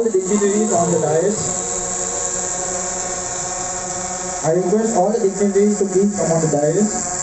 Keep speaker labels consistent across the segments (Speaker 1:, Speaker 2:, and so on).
Speaker 1: all the dignitaries on the dais. I request all the dignitaries to please come on the dais.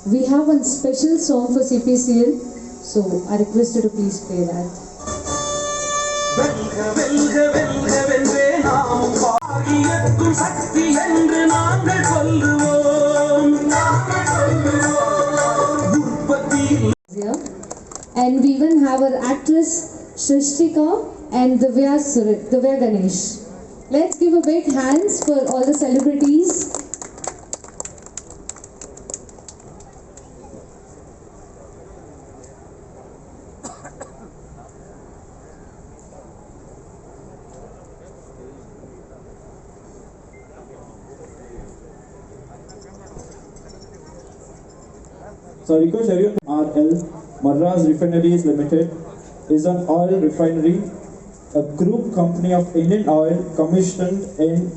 Speaker 2: We have one special song for CPCL, so I request you to please play that. And we even have our actress Shrishtika and Divya Ganesh. Let's give a big hands for all the celebrities.
Speaker 1: So I request everyone. RL Madras Refineries Limited is an oil refinery, a group company of Indian Oil commissioned in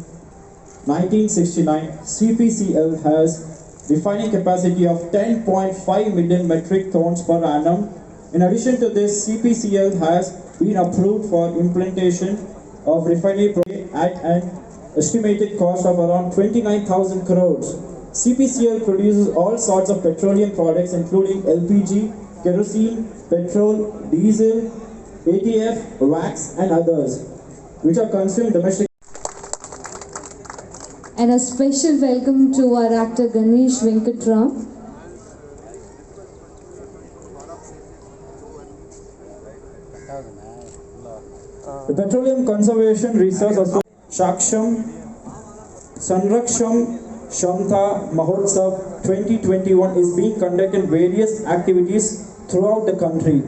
Speaker 1: 1969. CPCL has refining capacity of 10.5 million metric tons per annum. In addition to this, CPCL has been approved for implementation of refinery project at an estimated cost of around 29,000 crores. CPCL produces all sorts of petroleum products including LPG, kerosene, petrol, diesel, ATF, wax and others, which are consumed domestically.
Speaker 2: And a special welcome to our actor Ganesh Venkatram.
Speaker 1: The Petroleum Conservation Research Association Shaksham Sanraksham Shamta Mahotsav 2021 is being conducted in various activities throughout the country.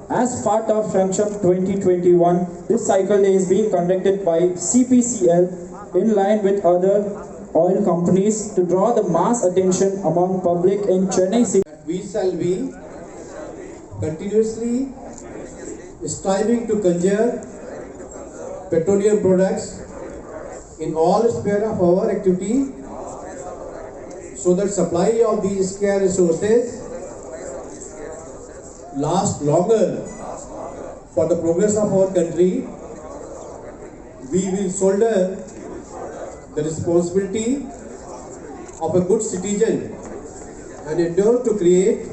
Speaker 1: As part of Shaksham 2021, this cycle day is being conducted by CPCL in line with other oil companies to draw the mass attention among public in Chennai city.
Speaker 3: We shall be continuously striving to conserve petroleum products in all spheres of our activity, so that supply of these scarce resources last longer for the progress of our country. We will shoulder the responsibility of a good citizen and endeavor to create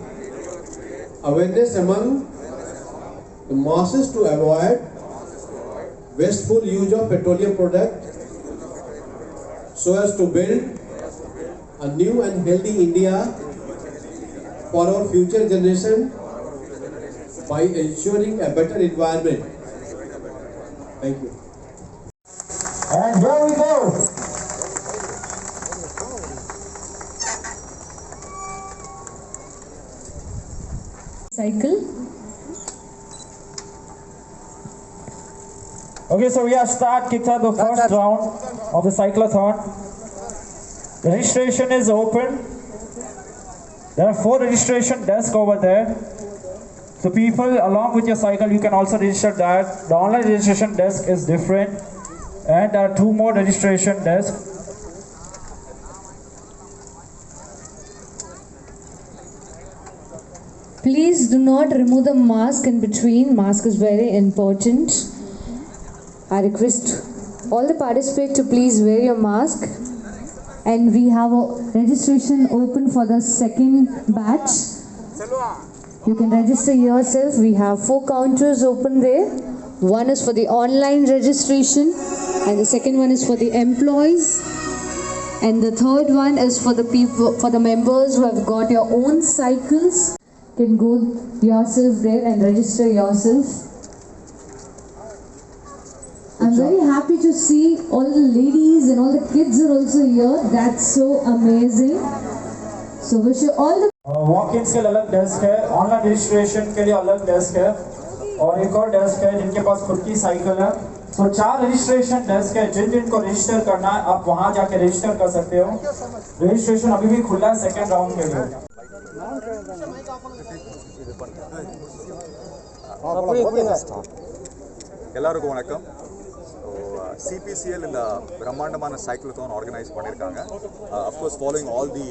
Speaker 3: awareness among the masses to avoid wasteful use of petroleum products, so as to build a new and healthy India for our future generation by ensuring a better environment. Thank you.
Speaker 1: And here we go.
Speaker 2: Cycle.
Speaker 1: Okay, so we have kicked out the first round of the cyclothon. The registration is open. There are 4 registration desks over there. So people, along with your cycle, you can also register that. The online registration desk is different. And there are 2 more registration desks.
Speaker 2: Please do not remove the mask in between. Mask is very important. I request all the participants to please wear your mask. And we have a registration open for the second batch. You can register yourself. We have 4 counters open there. One is for the online registration, and the second one is for the employees, and the third one is for the people, for the members who have got your own cycles. You can go yourself there and register yourself. I'm very happy to see all the ladies and all the kids are also here. That's so amazing. So wish you all the
Speaker 1: वॉक-इन्स के लिए अलग desk है, online registration के लिए अलग desk है और एक और डेस्क है जिनके पास खुद की साइकिल है तो 4 रजिस्ट्रेशन डेस्क है, जिन जिनको रजिस्टर करना है आप वहां जाके रजिस्टर कर सकते हो। रजिस्ट्रेशन अभी भी खुला है सेकंड राउंड के लिए।
Speaker 4: எல்லாருக்கும் வணக்கம். சிபிசிஎல் இந்த பிரம்மாண்டமான சைக்கிளத்தான் ஆர்கனைஸ் பண்ணியிருக்காங்க. Of course following all the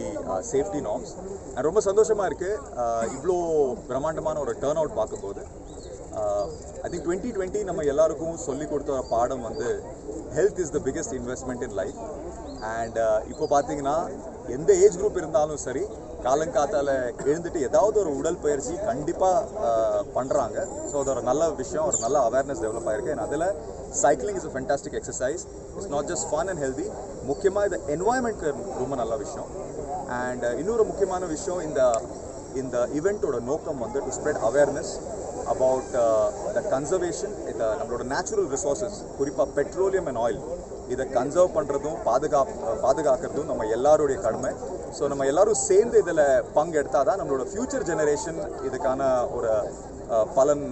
Speaker 4: safety norms. And ரொம்ப சந்தோஷமாக இருக்குது இவ்வளோ பிரம்மாண்டமான ஒரு டர்ன் அவுட் பார்க்கும்போது. ஐ திங்க் 2020 நம்ம எல்லாருக்கும் சொல்லி கொடுத்த பாடம் வந்து health is the biggest investment in life. And இப்போ பார்த்தீங்கன்னா எந்த ஏஜ் குரூப் இருந்தாலும் சரி, காலங்காத்தால் எழுந்துட்டு ஏதாவது ஒரு உடல் பயிற்சி கண்டிப்பாக பண்ணுறாங்க. ஸோ அது ஒரு நல்ல விஷயம், ஒரு நல்ல அவேர்னஸ் டெவலப் ஆகிருக்கு. அண்ட் அதில் cycling is a fantastic exercise. It's not just fun and healthy. முக்கியமாக இது என்வாயன்மெண்ட்க்கு ரொம்ப நல்ல விஷயம். அண்ட் இன்னொரு முக்கியமான விஷயம், இந்த ஈவெண்ட்டோட நோக்கம் வந்து to spread awareness about the conservation. இது நம்மளோட நேச்சுரல் ரிசோர்ஸஸ், குறிப்பாக பெட்ரோலியம் அண்ட் ஆயில், இதை கன்சர்வ் பண்ணுறதும் பாதுகாக்கிறதும் நம்ம எல்லாருடைய கடமை. ஸோ நம்ம எல்லாரும் சேர்ந்து இதில் பங்கு எடுத்தால் தான் நம்மளோட ஃப்யூச்சர் ஜெனரேஷன் இதுக்கான ஒரு பலன்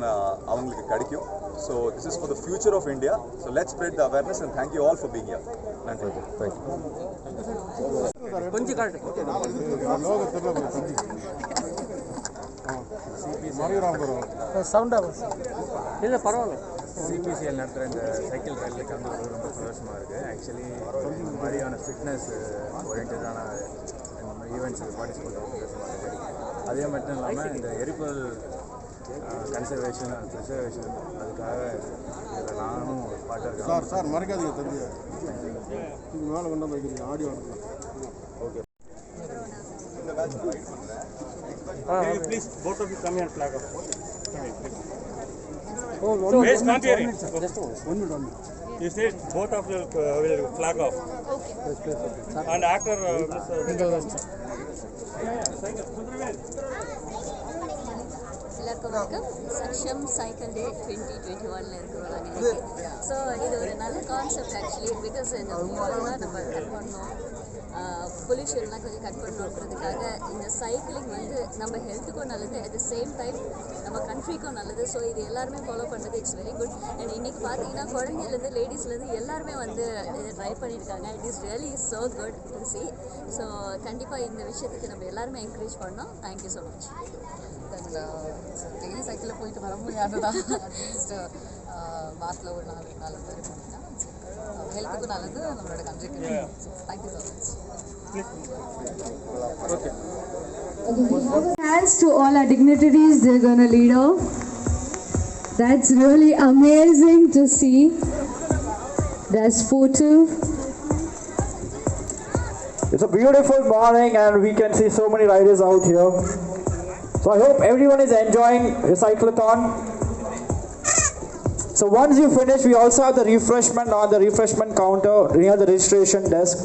Speaker 4: அவங்களுக்கு கிடைக்கும். So this is for the future of India. So let's spread the awareness and thank you all for being here. நன்றி. தேங்க்யூ.
Speaker 5: இல்லை பரவாயில்ல. சிபிசிஎல் நடத்துகிற இந்த சைக்கிள் ரேலியில் கலந்து ரொம்ப சந்தோஷமாக இருக்குது. ஆக்சுவலி இந்த மாதிரியான ஃபிட்னஸ் ஓரியன்டான இந்த மாதிரி ஈவெண்ட்ஸுக்கு பார்ட்டிசிபேட் பண்ண சந்தோஷமாக இருக்குது. அதே மட்டும் இல்லாமல் இந்த எரிபொருள் கன்சர்வேஷன் அண்ட் ப்ரிசர்வேஷன், அதுக்காக இதில் நானும் ஒரு பாட்டு இருக்கேன்.
Speaker 6: சார் மறக்காதீங்க தம்பி, மேலே கொண்டு வந்து வைக்கிறீங்க audio.
Speaker 4: Okay.
Speaker 7: Please, both of you come here and flag off. Where's not here? You say both of you will flag off. Okay. And after
Speaker 8: எல்லாருக்கும் வணக்கம். சக்ஷம் சைக்கிள் டே 2021 இருக்கிறோம் நாங்கள். ஸோ இது ஒரு நல்ல கான்செப்ட் ஆக்சுவலி. பிகாஸ் இந்த ஃபியூல்லாம் நம்ம கட் பண்ணோம், பொல்யூஷன்லாம் கொஞ்சம் கட் பண்ணணுன்றதுக்காக இந்த சைக்கிளிங் வந்து நம்ம ஹெல்த்துக்கும் நல்லது, அட் த சேம் டைம் நம்ம கண்ட்ரிக்கும் நல்லது. ஸோ இது எல்லாருமே ஃபாலோ பண்ணுறது இட்ஸ் வெரி குட். அண்ட் இன்றைக்கி பார்த்தீங்கன்னா குழந்தைலேருந்து லேடிஸ்லேருந்து எல்லாருமே வந்து இதை ட்ரை பண்ணியிருக்காங்க. It is really so good to C. So கண்டிப்பாக இந்த விஷயத்துக்கு நம்ம எல்லாருமே என்கரேஜ் பண்ணோம். Thank you so much.
Speaker 9: டெய்லி சைக்கிளில் போயிட்டு வர முடியாது தான். அட்லீஸ்ட் வாரத்தில் ஒரு 4 பேர் போனீங்கன்னா ஹெல்த்துக்கும் நல்லது, நம்மளோட கண்ட்ரிக்கு. Thank you so much.
Speaker 2: Thanks to all our dignitaries, they're going to lead off. That's really amazing to see. They're sportive.
Speaker 1: It's a beautiful morning and we can see so many riders out here. So I hope everyone is enjoying the cyclothon. So once you finish, we also have the refreshment on the refreshment counter near the registration desk.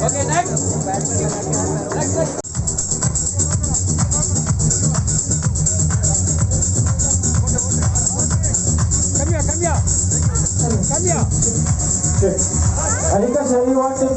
Speaker 5: Okay, next. Come here.
Speaker 1: Anika, sir, you want to